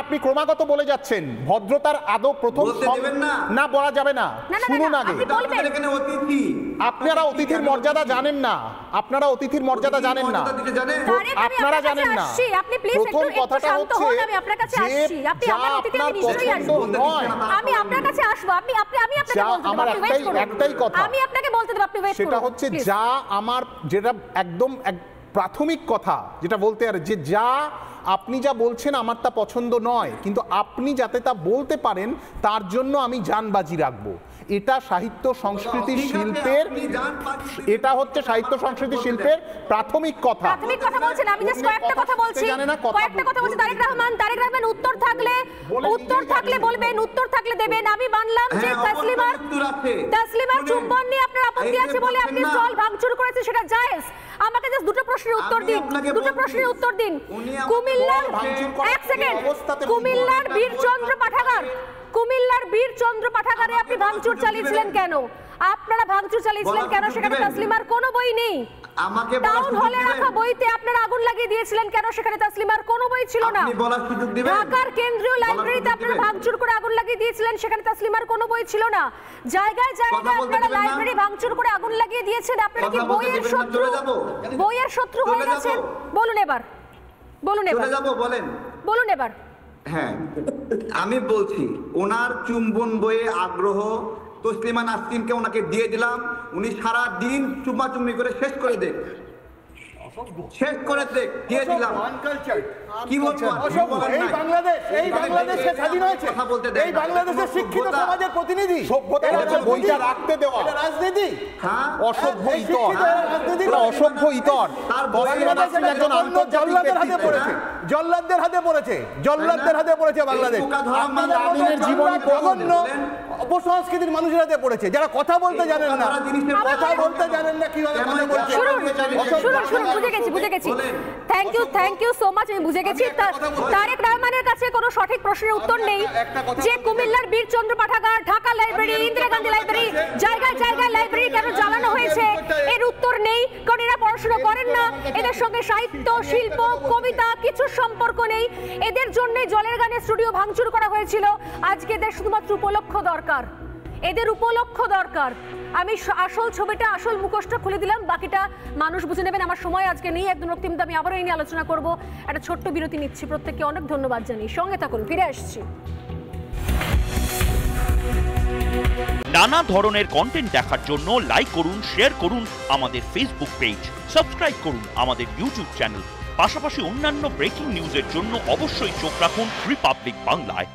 আপনি ক্রমাগত বলে যাচ্ছেন। ভদ্রতার আদৌ প্রথম না বলা যাবে না, শুনুন আগে। আপনারা অতিথির মর্যাদা জানেন না, আপনারা অতিথির মর্যাদা জানেন না, আপনারা জানেন না। প্রথম কথাটা হচ্ছে আমি আপনার কাছে আসবো, আমার একটাই কথা, আমি আপনাকে বলতে দেব, আপনি ওয়েট করুন। সেটা হচ্ছে যা আমার, যেটা একদম প্রাথমিক কথা যেটা বলতে আর, যে যা আপনি যা বলছেন আমার তা পছন্দ নয়, কিন্তু আপনি যাতে তা বলতে পারেন তার জন্য আমি জানবাজি রাখবো। এটা সাহিত্য সংস্কৃতি শিল্পের, এটা হচ্ছে সাহিত্য সংস্কৃতি শিল্পের প্রাথমিক কথা। প্রাথমিক কথা বলছেন, আমি জাস্ট কয়েকটা কথা বলছি, কয়েকটা কথা বলছি। তারেক রহমান উত্তর থাকলে বলবেন, উত্তর থাকলে দেবেন। আমি মানলাম যে তাসলিমার চুম্বন নিয়ে আপনার আপত্তি আছে বলে আপনি স্টল ভাঙচুর করেছেন, সেটা জায়েজ। আমাকে জাস্ট দুটো প্রশ্নের উত্তর দিন। কুমিল্লার, এক সেকেন্ড, কুমিল্লার বীরচন্দ্র পাঠাগারে আপনি ভাঙচুর চালিয়েছিলেন কেন? আপনারা ভাঙচুর চালিয়েছিলেন কেন? সেখানে তাসলিমার কোনো বই নেই। টাউন হলে রাখা বইতে আপনারা আগুন লাগিয়ে দিয়েছিলেন কেন? সেখানে তাসলিমার কোনো বই ছিল না। ঢাকার কেন্দ্রীয় লাইব্রেরিতে আপনারা ভাঙচুর করে আগুন লাগিয়ে দিয়েছিলেন, সেখানে তাসলিমার কোনো বই ছিল না। জায়গায় আপনারা লাইব্রেরি ভাঙচুর করে আগুন লাগিয়ে দিয়েছেন। আপনারা কি বইয়ের শত্রু হয়ে গেছেন? বলুন এবার। হ্যাঁ, আমি বলছি, ওনার চুম্বন বইয়ে আগ্রহ, তসলিমা নাসরিনকে ওনাকে দিয়ে দিলাম, উনি সারা দিন চুম্বাচুম্বি করে শেষ করে দেখ, দিয়ে দিলাম। কি বলবো? এই বাংলাদেশে স্বাধীন হয়েছে, এই বাংলাদেশের শিক্ষিত সমাজের প্রতিনিধি, সভ্যতা হচ্ছে বইটা রাখতে দেওয়া, রাজনীতি, অসভ্য ইতর, অসভ্য ইতর। জল্লাদদের হাতে পড়েছে বাংলাদেশ। জীবন জঘন্য, অপসংস্কৃতির মানুষেরাতে পড়েছে, যারা কথা বলতে জানেন না, কথা বলতে জানেন না কিভাবে কথা বলছে। শুনুন বুঝে গেছি থ্যাংক ইউ সো মাচ, আমি বুঝে গেছি। তারেক রহমানের কাছে কোনো সঠিক প্রশ্নের উত্তর নেই যে কুমিল্লার বীরচন্দ্র পাঠাগার, ঢাকা লাইব্রেরি, ইন্দিরা গান্ধী লাইব্রেরি, জায়গায় জায়গায় লাইব্রেরি কেন জ্বালানো হয়েছে এর উত্তর নেই, কারণ এরা পড়াশোনা করেন না, এদের সঙ্গে সাহিত্য, শিল্প, কবিতা কিছু সম্পর্ক নেই। এদের জন্য জলের গানে স্টুডিও ভাঙচুর করা হয়েছিল। আজকে এদের শুধুমাত্র উপলক্ষ দরকার, এদের উপলক্ষ দরকার। আমি আসল ছবিটা, আসল মুখোশটা খুলে দিলাম, বাকিটা মানুষ বুঝে নেবেন। আমার সময় আজকে নেই, একদম রক্তিমদা আমি আবারও এই নিয়ে আলোচনা করব। একটা ছোট্ট বিরতি নিচ্ছি, প্রত্যেককে অনেক ধন্যবাদ জানিয়ে সঙ্গে থাকুন, ফিরে আসছি। নানা ধরনের কন্টেন্ট দেখার জন্য লাইক করুন, শেয়ার করুন আমাদের ফেসবুক পেজ, সাবস্ক্রাইব করুন আমাদের ইউটিউব চ্যানেল। পাশাপাশি অন্যান্য ব্রেকিং নিউজের জন্য অবশ্যই চোখ রাখুন রিপাবলিক বাংলায়।